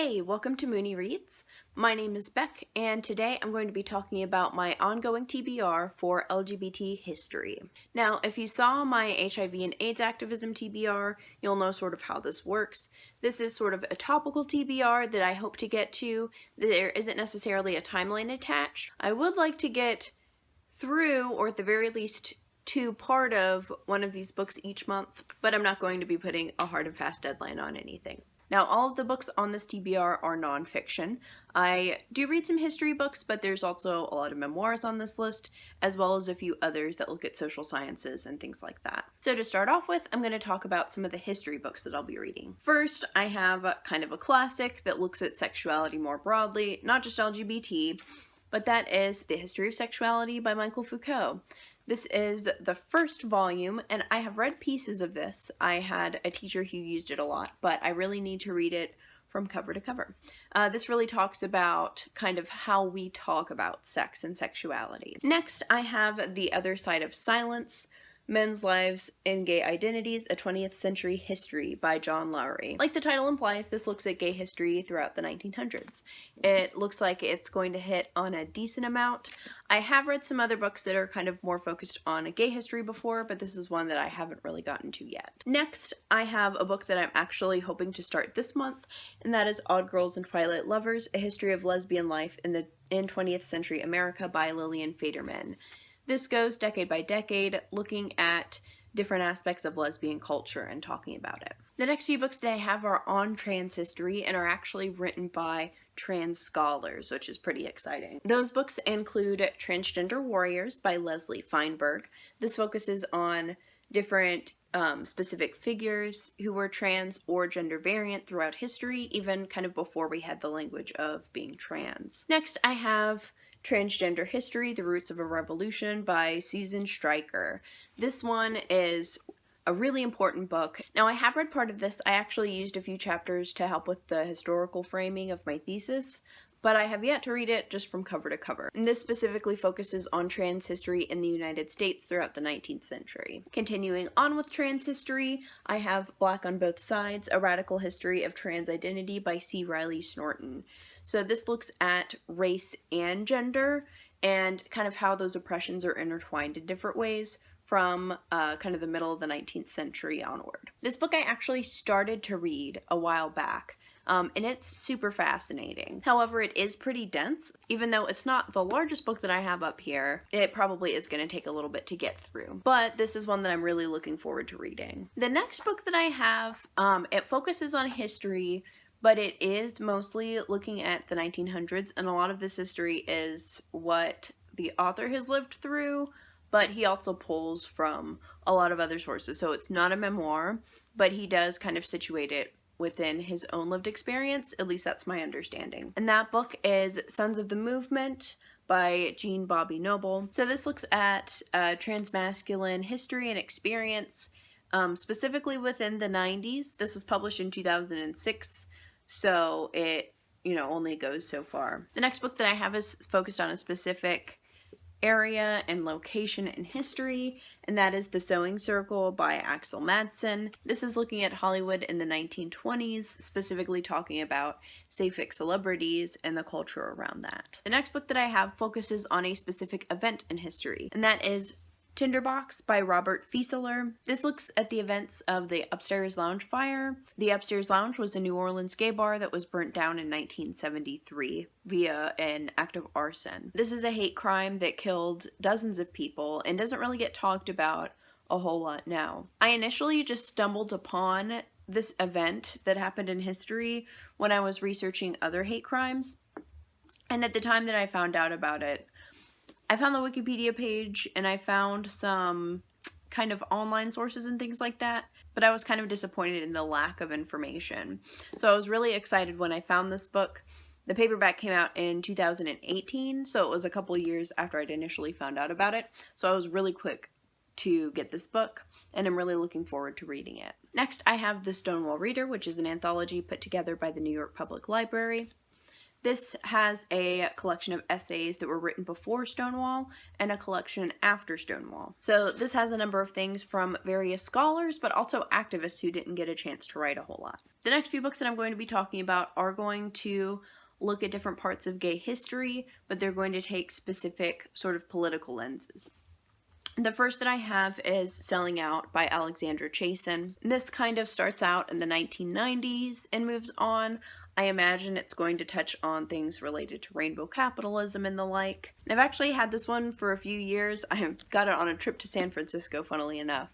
Hey, welcome to Mooney Reads. My name is Beck, and today I'm going to be talking about my ongoing TBR for LGBT history. Now, if you saw my HIV and AIDS activism TBR, you'll know sort of how this works. This is sort of a topical TBR that I hope to get to. There isn't necessarily a timeline attached. I would like to get through, or at the very least, to part of one of these books each month, but I'm not going to be putting a hard and fast deadline on anything. Now, all of the books on this TBR are nonfiction. I do read some history books, but there's also a lot of memoirs on this list, as well as a few others that look at social sciences and things like that. So to start off with, I'm going to talk about some of the history books that I'll be reading. First, I have kind of a classic that looks at sexuality more broadly, not just LGBT, but that is The History of Sexuality by Michael Foucault. This is the first volume, and I have read pieces of this. I had a teacher who used it a lot, but I really need to read it from cover to cover. This really talks about kind of how we talk about sex and sexuality. Next, I have The Other Side of Silence, Men's Lives and Gay Identities, A 20th Century History by John Lowry. Like the title implies, this looks at gay history throughout the 1900s. It looks like it's going to hit on a decent amount. I have read some other books that are kind of more focused on a gay history before, but this is one that I haven't really gotten to yet. Next, I have a book that I'm actually hoping to start this month, and that is Odd Girls and Twilight Lovers, A History of Lesbian Life in 20th Century America by Lillian Faderman. This goes decade by decade, looking at different aspects of lesbian culture and talking about it. The next few books that I have are on trans history and are actually written by trans scholars, which is pretty exciting. Those books include Transgender Warriors by Leslie Feinberg. This focuses on different specific figures who were trans or gender variant throughout history, even kind of before we had the language of being trans. Next, I have Transgender History, The Roots of a Revolution by Susan Stryker. This one is a really important book. Now, I have read part of this. I actually used a few chapters to help with the historical framing of my thesis, but I have yet to read it just from cover to cover. And this specifically focuses on trans history in the United States throughout the 19th century. Continuing on with trans history, I have Black on Both Sides, A Radical History of Trans Identity by C. Riley Snorton. So this looks at race and gender and kind of how those oppressions are intertwined in different ways from kind of the middle of the 19th century onward. This book I actually started to read a while back, and it's super fascinating. However, it is pretty dense. Even though it's not the largest book that I have up here, it probably is going to take a little bit to get through. But this is one that I'm really looking forward to reading. The next book that I have, it focuses on history, but it is mostly looking at the 1900s, and a lot of this history is what the author has lived through, but he also pulls from a lot of other sources. So it's not a memoir, but he does kind of situate it within his own lived experience. At least that's my understanding. And that book is Sons of the Movement by Jean Bobby Noble. So this looks at transmasculine history and experience, specifically within the 90s. This was published in 2006. So it, only goes so far. The next book that I have is focused on a specific area and location in history, and that is The Sewing Circle by Axel Madsen. This is looking at Hollywood in the 1920s, specifically talking about sapphic celebrities and the culture around that. The next book that I have focuses on a specific event in history, and that is Tinderbox by Robert Fieseler. This looks at the events of the Upstairs Lounge fire. The Upstairs Lounge was a New Orleans gay bar that was burnt down in 1973 via an act of arson. This is a hate crime that killed dozens of people and doesn't really get talked about a whole lot now. I initially just stumbled upon this event that happened in history when I was researching other hate crimes, and at the time that I found out about it, I found the Wikipedia page and I found some kind of online sources and things like that, but I was kind of disappointed in the lack of information. So I was really excited when I found this book. The paperback came out in 2018, so it was a couple years after I'd initially found out about it. So I was really quick to get this book, and I'm really looking forward to reading it. Next, I have The Stonewall Reader, which is an anthology put together by the New York Public Library. This has a collection of essays that were written before Stonewall and a collection after Stonewall. So this has a number of things from various scholars, but also activists who didn't get a chance to write a whole lot. The next few books that I'm going to be talking about are going to look at different parts of gay history, but they're going to take specific sort of political lenses. The first that I have is Selling Out by Alexandra Chasen. This kind of starts out in the 1990s and moves on. I imagine it's going to touch on things related to rainbow capitalism and the like. And I've actually had this one for a few years. I got it on a trip to San Francisco, funnily enough.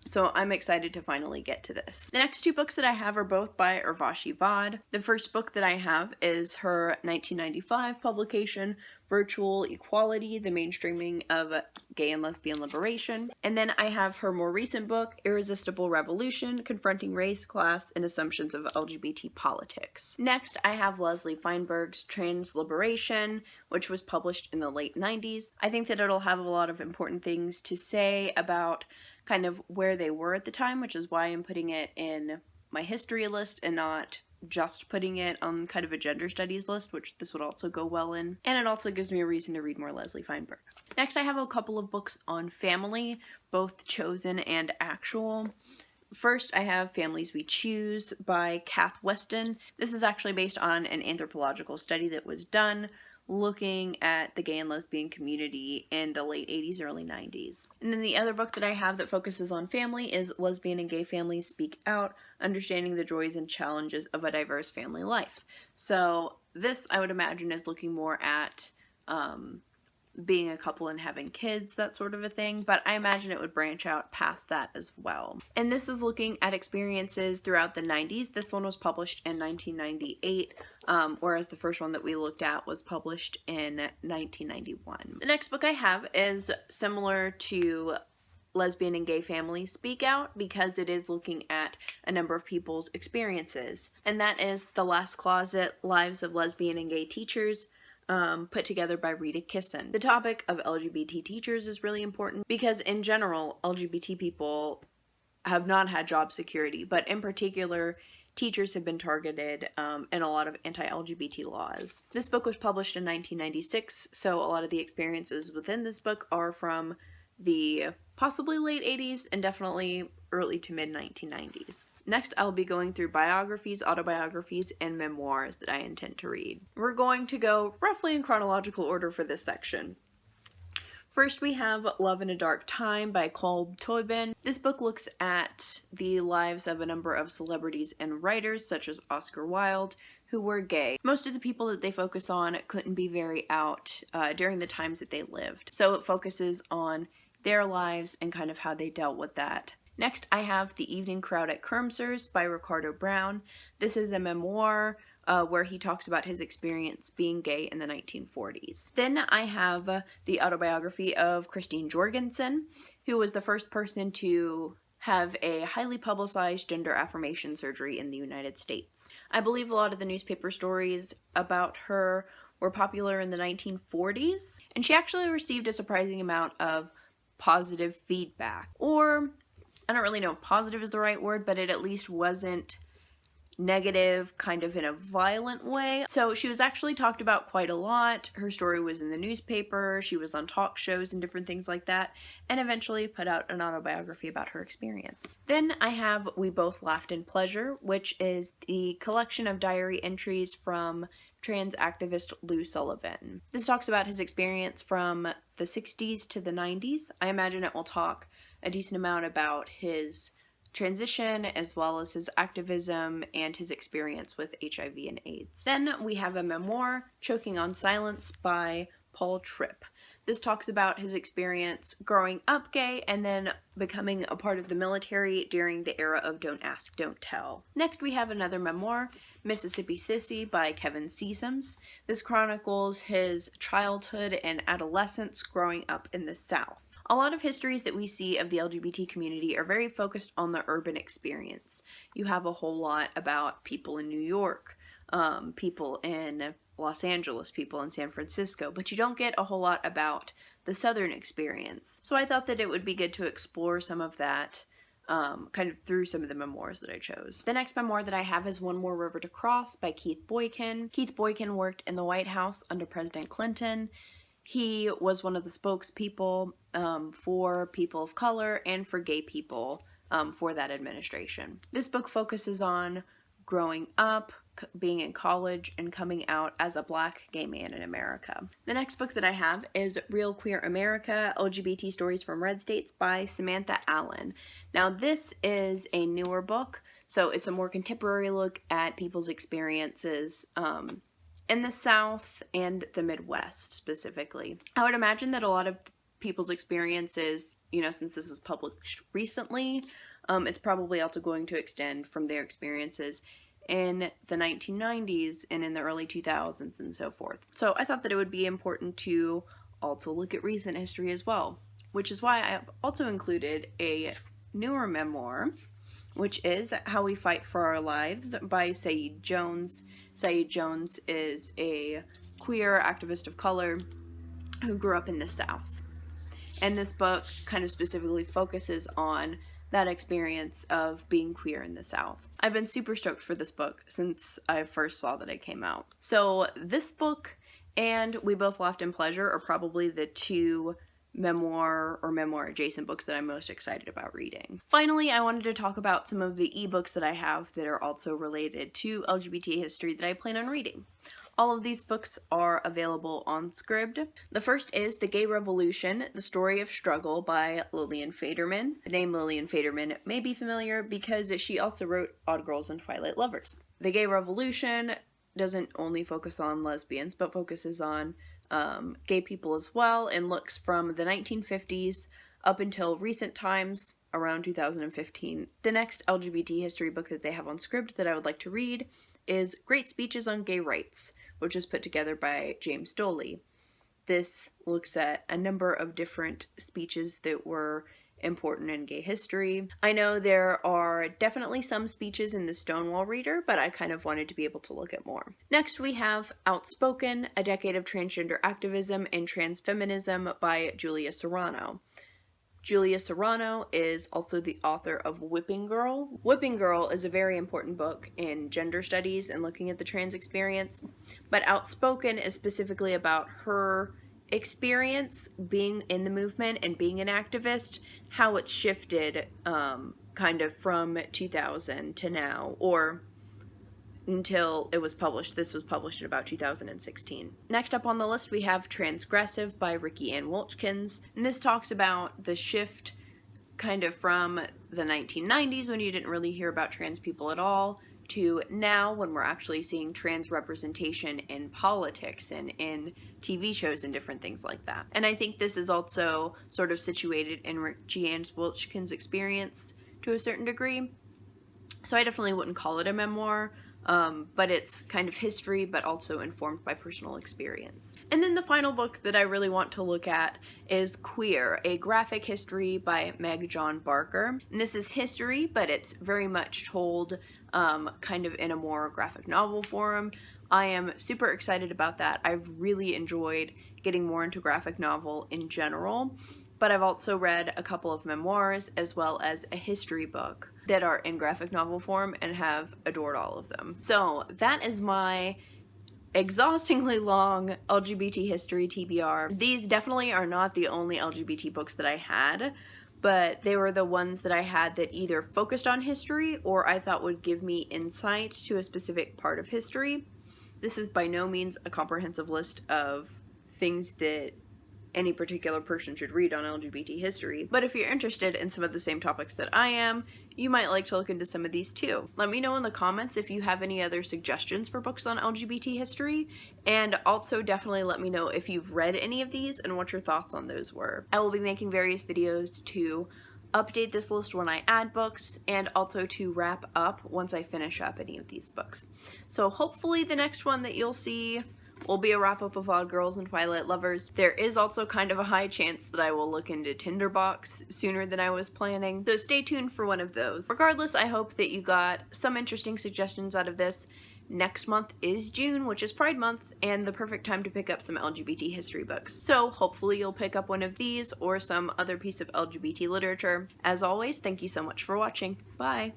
So I'm excited to finally get to this. The next two books that I have are both by Urvashi Vaught. The first book that I have is her 1995 publication, Virtual Equality, the Mainstreaming of Gay and Lesbian Liberation. And then I have her more recent book, Irresistible Revolution, Confronting Race, Class, and Assumptions of LGBT Politics. Next, I have Leslie Feinberg's Trans Liberation, which was published in the late 90s. I think that it'll have a lot of important things to say about kind of where they were at the time, which is why I'm putting it in my history list and not just putting it on kind of a gender studies list, which this would also go well in. And it also gives me a reason to read more Leslie Feinberg. Next, I have a couple of books on family, both chosen and actual. First, I have Families We Choose by Kath Weston. This is actually based on an anthropological study that was done looking at the gay and lesbian community in the late 80s, early 90s. And then the other book that I have that focuses on family is Lesbian and Gay Families Speak Out, Understanding the Joys and Challenges of a Diverse Family Life. So this, I would imagine, is looking more at being a couple and having kids, that sort of a thing, but I imagine it would branch out past that as well. And this is looking at experiences throughout the 90s. This one was published in 1998, whereas the first one that we looked at was published in 1991. The next book I have is similar to Lesbian and Gay Families Speak Out because it is looking at a number of people's experiences, and that is The Last Closet, Lives of Lesbian and Gay Teachers, put together by Rita Kissin. The topic of LGBT teachers is really important because in general, LGBT people have not had job security, but in particular, teachers have been targeted in a lot of anti-LGBT laws. This book was published in 1996, so a lot of the experiences within this book are from the possibly late 80s and definitely early to mid 1990s. Next, I'll be going through biographies, autobiographies, and memoirs that I intend to read. We're going to go roughly in chronological order for this section. First, we have Love in a Dark Time by Kolb Toibin. This book looks at the lives of a number of celebrities and writers, such as Oscar Wilde, who were gay. Most of the people that they focus on couldn't be very out during the times that they lived. So it focuses on their lives and kind of how they dealt with that. Next, I have The Evening Crowd at Kermsers by Ricardo Brown. This is a memoir where he talks about his experience being gay in the 1940s. Then I have the autobiography of Christine Jorgensen, who was the first person to have a highly publicized gender affirmation surgery in the United States. I believe a lot of the newspaper stories about her were popular in the 1940s, and she actually received a surprising amount of positive feedback, or I don't really know if positive is the right word, but it at least wasn't negative kind of in a violent way. So she was actually talked about quite a lot. Her story was in the newspaper, she was on talk shows and different things like that, and eventually put out an autobiography about her experience. Then I have We Both Laughed in Pleasure, which is the collection of diary entries from trans activist Lou Sullivan. This talks about his experience from the 60s to the 90s. I imagine it will talk a decent amount about his transition as well as his activism and his experience with HIV and AIDS. Then we have a memoir, Choking on Silence by Paul Tripp. This talks about his experience growing up gay and then becoming a part of the military during the era of Don't Ask, Don't Tell. Next we have another memoir, Mississippi Sissy by Kevin Seasons. This chronicles his childhood and adolescence growing up in the South. A lot of histories that we see of the LGBT community are very focused on the urban experience. You have a whole lot about people in New York, people in Los Angeles, people in San Francisco, but you don't get a whole lot about the Southern experience. So I thought that it would be good to explore some of that kind of through some of the memoirs that I chose. The next memoir that I have is One More River to Cross by Keith Boykin. Keith Boykin worked in the White House under President Clinton. He was one of the spokespeople for people of color and for gay people for that administration. This book focuses on growing up, being in college, and coming out as a Black gay man in America. The next book that I have is Real Queer America, LGBT Stories from Red States by Samantha Allen. Now this is a newer book, so it's a more contemporary look at people's experiences in the South and the Midwest specifically. I would imagine that a lot of people's experiences, you know, since this was published recently, it's probably also going to extend from their experiences in the 1990s and in the early 2000s and so forth. So I thought that it would be important to also look at recent history as well, which is why I have also included a newer memoir, which is How We Fight for Our Lives by Saeed Jones. Saeed Jones is a queer activist of color who grew up in the South. And this book kind of specifically focuses on that experience of being queer in the South. I've been super stoked for this book since I first saw that it came out. So this book and We Both Laughed in Pleasure are probably the two memoir or memoir adjacent books that I'm most excited about reading. Finally, I wanted to talk about some of the ebooks that I have that are also related to LGBT history that I plan on reading. All of these books are available on Scribd. The first is The Gay Revolution, The Story of Struggle by Lillian Faderman. The name Lillian Faderman may be familiar because she also wrote Odd Girls and Twilight Lovers. The Gay Revolution doesn't only focus on lesbians, but focuses on gay people as well, and looks from the 1950s up until recent times, around 2015. The next LGBT history book that they have on Scribd that I would like to read is Great Speeches on Gay Rights, which is put together by James Doley. This looks at a number of different speeches that were important in gay history. I know there are definitely some speeches in the Stonewall Reader, but I kind of wanted to be able to look at more. Next we have Outspoken, A Decade of Transgender Activism and Transfeminism by Julia Serano. Julia Serano is also the author of Whipping Girl. Whipping Girl is a very important book in gender studies and looking at the trans experience, but Outspoken is specifically about her experience being in the movement and being an activist, how it's shifted kind of from 2000 to now, or until it was published. This was published in about 2016. Next up on the list we have Transgressive by Ricky Ann Wolchkins, and this talks about the shift kind of from the 1990s when you didn't really hear about trans people at all to now when we're actually seeing trans representation in politics and in TV shows and different things like that. And I think this is also sort of situated in Ricky Ann Wolchkins' experience to a certain degree. So I definitely wouldn't call it a memoir, but it's kind of history, but also informed by personal experience. And then the final book that I really want to look at is Queer, a Graphic History by Meg John Barker. And this is history, but it's very much told kind of in a more graphic novel form. I am super excited about that. I've really enjoyed getting more into graphic novel in general, but I've also read a couple of memoirs as well as a history book that are in graphic novel form and have adored all of them. So that is my exhaustingly long LGBT history TBR. These definitely are not the only LGBT books that I had, but they were the ones that I had that either focused on history or I thought would give me insight to a specific part of history. This is by no means a comprehensive list of things that any particular person should read on LGBT history, but if you're interested in some of the same topics that I am, you might like to look into some of these too. Let me know in the comments if you have any other suggestions for books on LGBT history, and also definitely let me know if you've read any of these and what your thoughts on those were. I will be making various videos to update this list when I add books, and also to wrap up once I finish up any of these books. So hopefully the next one that you'll see will be a wrap-up of Odd Girls and Twilight Lovers. There is also kind of a high chance that I will look into Tinderbox sooner than I was planning, so stay tuned for one of those. Regardless, I hope that you got some interesting suggestions out of this, Next month is June, which is Pride Month, and the perfect time to pick up some LGBT history books. So hopefully you'll pick up one of these or some other piece of LGBT literature. As always, thank you so much for watching. Bye!